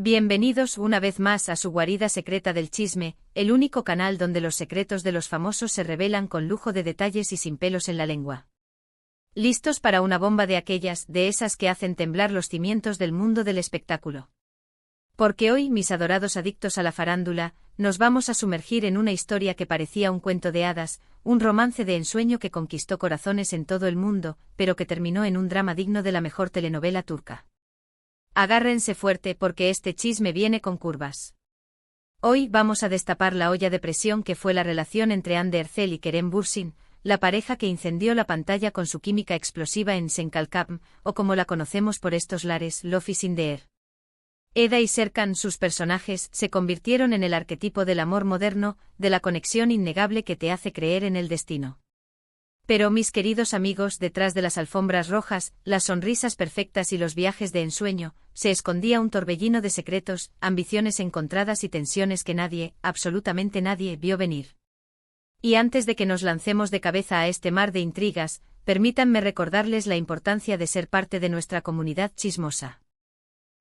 Bienvenidos una vez más a su guarida secreta del chisme, el único canal donde los secretos de los famosos se revelan con lujo de detalles y sin pelos en la lengua. ¿Listos para una bomba de esas que hacen temblar los cimientos del mundo del espectáculo? Porque hoy, mis adorados adictos a la farándula, nos vamos a sumergir en una historia que parecía un cuento de hadas, un romance de ensueño que conquistó corazones en todo el mundo, pero que terminó en un drama digno de la mejor telenovela turca. Agárrense fuerte porque este chisme viene con curvas. Hoy vamos a destapar la olla de presión que fue la relación entre Hande Erçel y Kerem Bürsin, la pareja que incendió la pantalla con su química explosiva en Senkalkam, o como la conocemos por estos lares, Love is in the air. Eda y Serkan, sus personajes, se convirtieron en el arquetipo del amor moderno, de la conexión innegable que te hace creer en el destino. Pero mis queridos amigos, detrás de las alfombras rojas, las sonrisas perfectas y los viajes de ensueño, se escondía un torbellino de secretos, ambiciones encontradas y tensiones que nadie, absolutamente nadie, vio venir. Y antes de que nos lancemos de cabeza a este mar de intrigas, permítanme recordarles la importancia de ser parte de nuestra comunidad chismosa.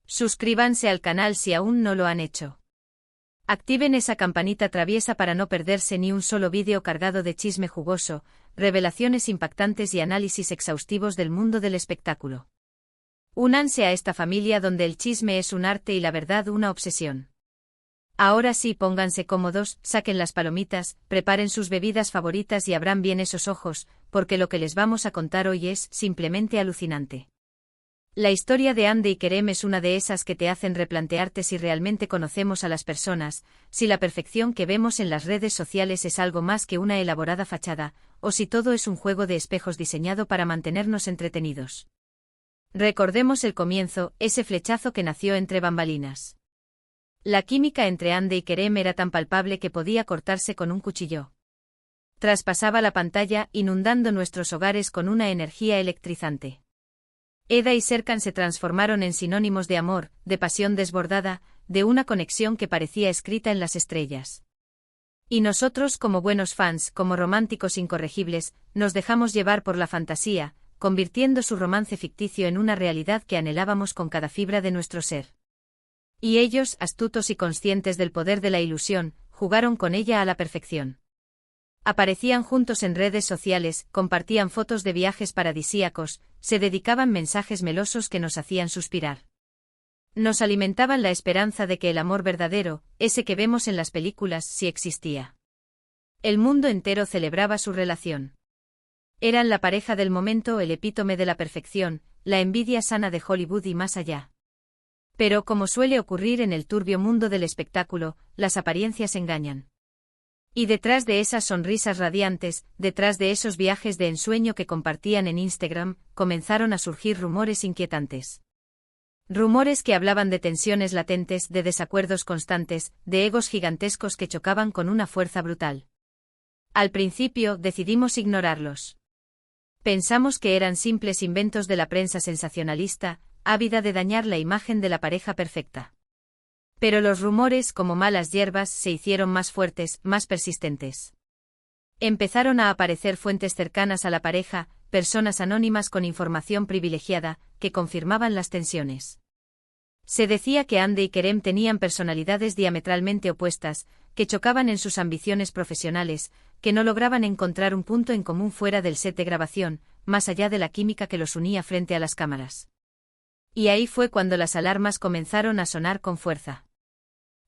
Suscríbanse al canal si aún no lo han hecho. Activen esa campanita traviesa para no perderse ni un solo vídeo cargado de chisme jugoso, revelaciones impactantes y análisis exhaustivos del mundo del espectáculo. Únanse a esta familia donde el chisme es un arte y la verdad una obsesión. Ahora sí, pónganse cómodos, saquen las palomitas, preparen sus bebidas favoritas y abran bien esos ojos, porque lo que les vamos a contar hoy es simplemente alucinante. La historia de Hande y Kerem es una de esas que te hacen replantearte si realmente conocemos a las personas, si la perfección que vemos en las redes sociales es algo más que una elaborada fachada, o si todo es un juego de espejos diseñado para mantenernos entretenidos. Recordemos el comienzo, ese flechazo que nació entre bambalinas. La química entre Hande y Kerem era tan palpable que podía cortarse con un cuchillo. Traspasaba la pantalla, inundando nuestros hogares con una energía electrizante. Eda y Serkan se transformaron en sinónimos de amor, de pasión desbordada, de una conexión que parecía escrita en las estrellas. Y nosotros, como buenos fans, como románticos incorregibles, nos dejamos llevar por la fantasía, convirtiendo su romance ficticio en una realidad que anhelábamos con cada fibra de nuestro ser. Y ellos, astutos y conscientes del poder de la ilusión, jugaron con ella a la perfección. Aparecían juntos en redes sociales, compartían fotos de viajes paradisíacos, se dedicaban mensajes melosos que nos hacían suspirar. Nos alimentaban la esperanza de que el amor verdadero, ese que vemos en las películas, sí existía. El mundo entero celebraba su relación. Eran la pareja del momento, el epítome de la perfección, la envidia sana de Hollywood y más allá. Pero como suele ocurrir en el turbio mundo del espectáculo, las apariencias engañan. Y detrás de esas sonrisas radiantes, detrás de esos viajes de ensueño que compartían en Instagram, comenzaron a surgir rumores inquietantes. Rumores que hablaban de tensiones latentes, de desacuerdos constantes, de egos gigantescos que chocaban con una fuerza brutal. Al principio, decidimos ignorarlos. Pensamos que eran simples inventos de la prensa sensacionalista, ávida de dañar la imagen de la pareja perfecta. Pero los rumores, como malas hierbas, se hicieron más fuertes, más persistentes. Empezaron a aparecer fuentes cercanas a la pareja, personas anónimas con información privilegiada, que confirmaban las tensiones. Se decía que Hande y Kerem tenían personalidades diametralmente opuestas, que chocaban en sus ambiciones profesionales, que no lograban encontrar un punto en común fuera del set de grabación, más allá de la química que los unía frente a las cámaras. Y ahí fue cuando las alarmas comenzaron a sonar con fuerza.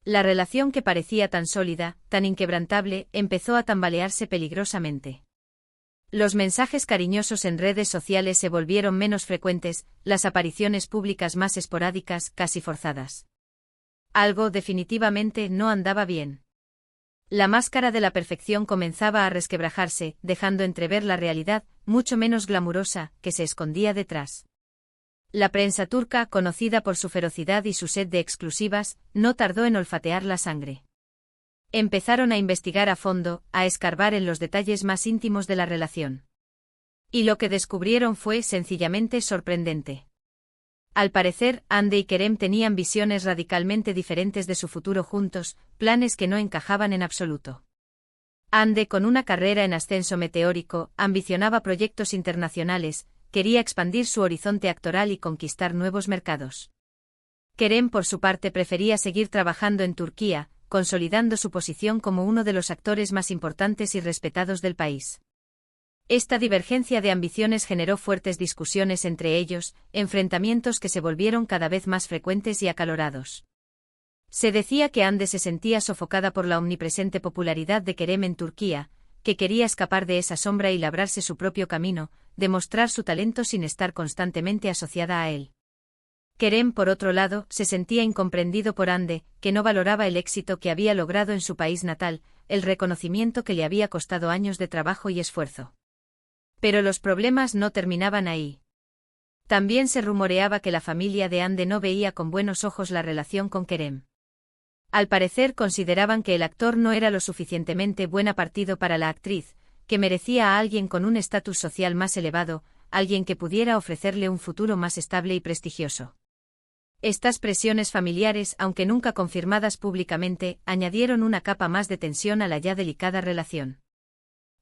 La relación que parecía tan sólida, tan inquebrantable, empezó a tambalearse peligrosamente. Los mensajes cariñosos en redes sociales se volvieron menos frecuentes, las apariciones públicas más esporádicas, casi forzadas. Algo definitivamente no andaba bien. La máscara de la perfección comenzaba a resquebrajarse, dejando entrever la realidad, mucho menos glamurosa, que se escondía detrás. La prensa turca, conocida por su ferocidad y su sed de exclusivas, no tardó en olfatear la sangre. Empezaron a investigar a fondo, a escarbar en los detalles más íntimos de la relación. Y lo que descubrieron fue sencillamente sorprendente. Al parecer, Hande y Kerem tenían visiones radicalmente diferentes de su futuro juntos, planes que no encajaban en absoluto. Hande, con una carrera en ascenso meteórico, ambicionaba proyectos internacionales, quería expandir su horizonte actoral y conquistar nuevos mercados. Kerem por su parte prefería seguir trabajando en Turquía, consolidando su posición como uno de los actores más importantes y respetados del país. Esta divergencia de ambiciones generó fuertes discusiones entre ellos, enfrentamientos que se volvieron cada vez más frecuentes y acalorados. Se decía que Hande se sentía sofocada por la omnipresente popularidad de Kerem en Turquía, que quería escapar de esa sombra y labrarse su propio camino, demostrar su talento sin estar constantemente asociada a él. Kerem, por otro lado, se sentía incomprendido por Hande, que no valoraba el éxito que había logrado en su país natal, el reconocimiento que le había costado años de trabajo y esfuerzo. Pero los problemas no terminaban ahí. También se rumoreaba que la familia de Hande no veía con buenos ojos la relación con Kerem. Al parecer consideraban que el actor no era lo suficientemente buena partido para la actriz, que merecía a alguien con un estatus social más elevado, alguien que pudiera ofrecerle un futuro más estable y prestigioso. Estas presiones familiares, aunque nunca confirmadas públicamente, añadieron una capa más de tensión a la ya delicada relación.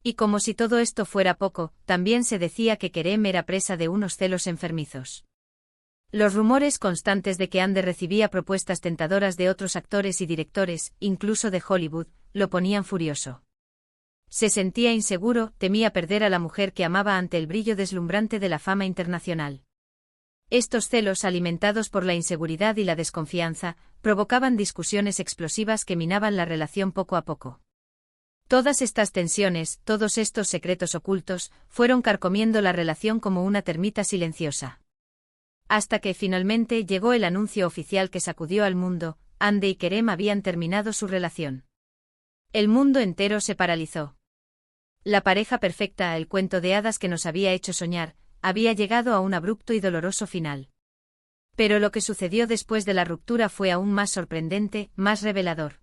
Y como si todo esto fuera poco, también se decía que Kerem era presa de unos celos enfermizos. Los rumores constantes de que Hande recibía propuestas tentadoras de otros actores y directores, incluso de Hollywood, lo ponían furioso. Se sentía inseguro, temía perder a la mujer que amaba ante el brillo deslumbrante de la fama internacional. Estos celos, alimentados por la inseguridad y la desconfianza, provocaban discusiones explosivas que minaban la relación poco a poco. Todas estas tensiones, todos estos secretos ocultos, fueron carcomiendo la relación como una termita silenciosa. Hasta que finalmente llegó el anuncio oficial que sacudió al mundo: Hande y Kerem habían terminado su relación. El mundo entero se paralizó. La pareja perfecta, el cuento de hadas que nos había hecho soñar, había llegado a un abrupto y doloroso final. Pero lo que sucedió después de la ruptura fue aún más sorprendente, más revelador.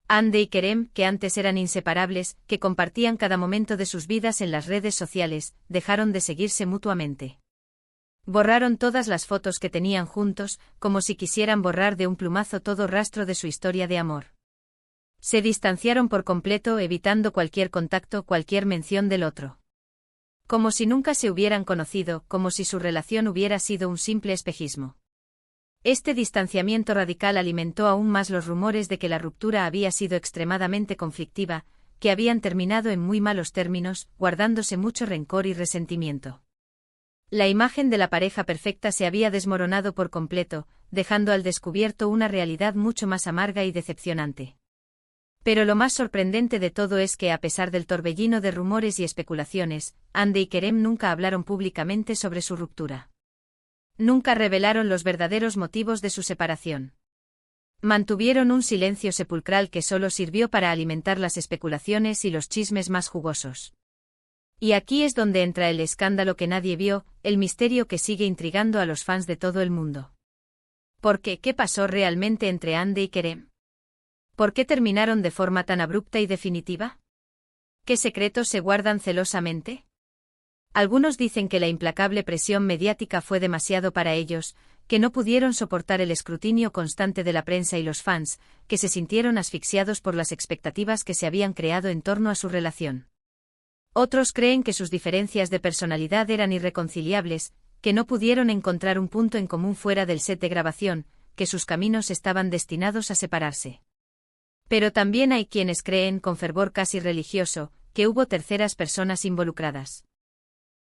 Hande y Kerem, que antes eran inseparables, que compartían cada momento de sus vidas en las redes sociales, dejaron de seguirse mutuamente. Borraron todas las fotos que tenían juntos, como si quisieran borrar de un plumazo todo rastro de su historia de amor. Se distanciaron por completo, evitando cualquier contacto, cualquier mención del otro. Como si nunca se hubieran conocido, como si su relación hubiera sido un simple espejismo. Este distanciamiento radical alimentó aún más los rumores de que la ruptura había sido extremadamente conflictiva, que habían terminado en muy malos términos, guardándose mucho rencor y resentimiento. La imagen de la pareja perfecta se había desmoronado por completo, dejando al descubierto una realidad mucho más amarga y decepcionante. Pero lo más sorprendente de todo es que, a pesar del torbellino de rumores y especulaciones, Hande y Kerem nunca hablaron públicamente sobre su ruptura. Nunca revelaron los verdaderos motivos de su separación. Mantuvieron un silencio sepulcral que solo sirvió para alimentar las especulaciones y los chismes más jugosos. Y aquí es donde entra el escándalo que nadie vio, el misterio que sigue intrigando a los fans de todo el mundo. ¿Por qué? ¿Qué pasó realmente entre Hande y Kerem? ¿Por qué terminaron de forma tan abrupta y definitiva? ¿Qué secretos se guardan celosamente? Algunos dicen que la implacable presión mediática fue demasiado para ellos, que no pudieron soportar el escrutinio constante de la prensa y los fans, que se sintieron asfixiados por las expectativas que se habían creado en torno a su relación. Otros creen que sus diferencias de personalidad eran irreconciliables, que no pudieron encontrar un punto en común fuera del set de grabación, que sus caminos estaban destinados a separarse. Pero también hay quienes creen, con fervor casi religioso, que hubo terceras personas involucradas.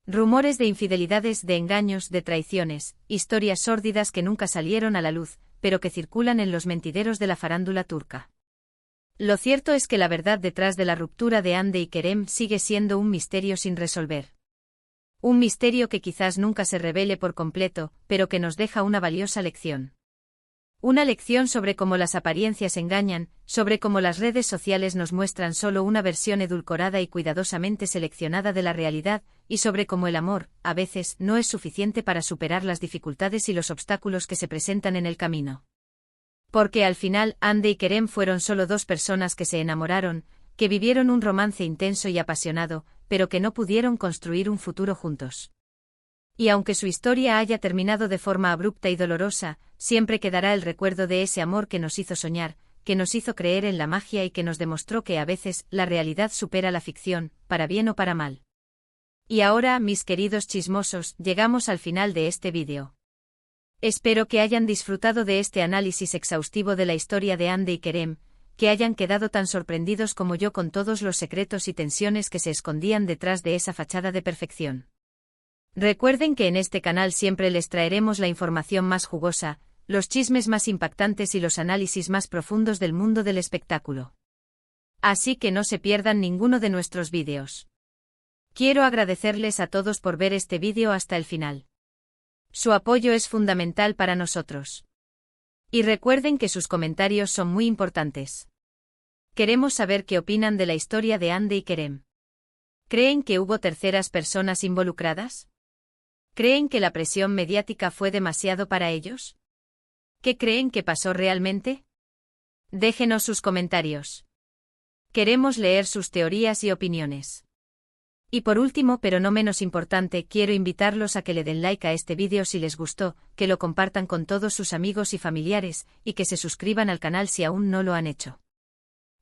Rumores de infidelidades, de engaños, de traiciones, historias sórdidas que nunca salieron a la luz, pero que circulan en los mentideros de la farándula turca. Lo cierto es que la verdad detrás de la ruptura de Hande y Kerem sigue siendo un misterio sin resolver. Un misterio que quizás nunca se revele por completo, pero que nos deja una valiosa lección. Una lección sobre cómo las apariencias engañan, sobre cómo las redes sociales nos muestran solo una versión edulcorada y cuidadosamente seleccionada de la realidad, y sobre cómo el amor, a veces, no es suficiente para superar las dificultades y los obstáculos que se presentan en el camino. Porque al final, Hande y Kerem fueron solo dos personas que se enamoraron, que vivieron un romance intenso y apasionado, pero que no pudieron construir un futuro juntos. Y aunque su historia haya terminado de forma abrupta y dolorosa, siempre quedará el recuerdo de ese amor que nos hizo soñar, que nos hizo creer en la magia y que nos demostró que a veces la realidad supera la ficción, para bien o para mal. Y ahora, mis queridos chismosos, llegamos al final de este vídeo. Espero que hayan disfrutado de este análisis exhaustivo de la historia de Hande y Kerem, que hayan quedado tan sorprendidos como yo con todos los secretos y tensiones que se escondían detrás de esa fachada de perfección. Recuerden que en este canal siempre les traeremos la información más jugosa, los chismes más impactantes y los análisis más profundos del mundo del espectáculo. Así que no se pierdan ninguno de nuestros vídeos. Quiero agradecerles a todos por ver este vídeo hasta el final. Su apoyo es fundamental para nosotros. Y recuerden que sus comentarios son muy importantes. Queremos saber qué opinan de la historia de Hande y Kerem. ¿Creen que hubo terceras personas involucradas? ¿Creen que la presión mediática fue demasiado para ellos? ¿Qué creen que pasó realmente? Déjenos sus comentarios. Queremos leer sus teorías y opiniones. Y por último, pero no menos importante, quiero invitarlos a que le den like a este vídeo si les gustó, que lo compartan con todos sus amigos y familiares, y que se suscriban al canal si aún no lo han hecho.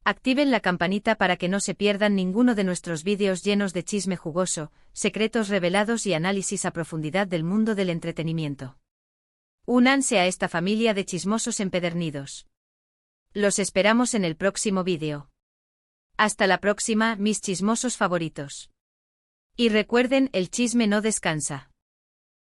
Activen la campanita para que no se pierdan ninguno de nuestros vídeos llenos de chisme jugoso, secretos revelados y análisis a profundidad del mundo del entretenimiento. Únanse a esta familia de chismosos empedernidos. Los esperamos en el próximo vídeo. Hasta la próxima, mis chismosos favoritos. Y recuerden, el chisme no descansa.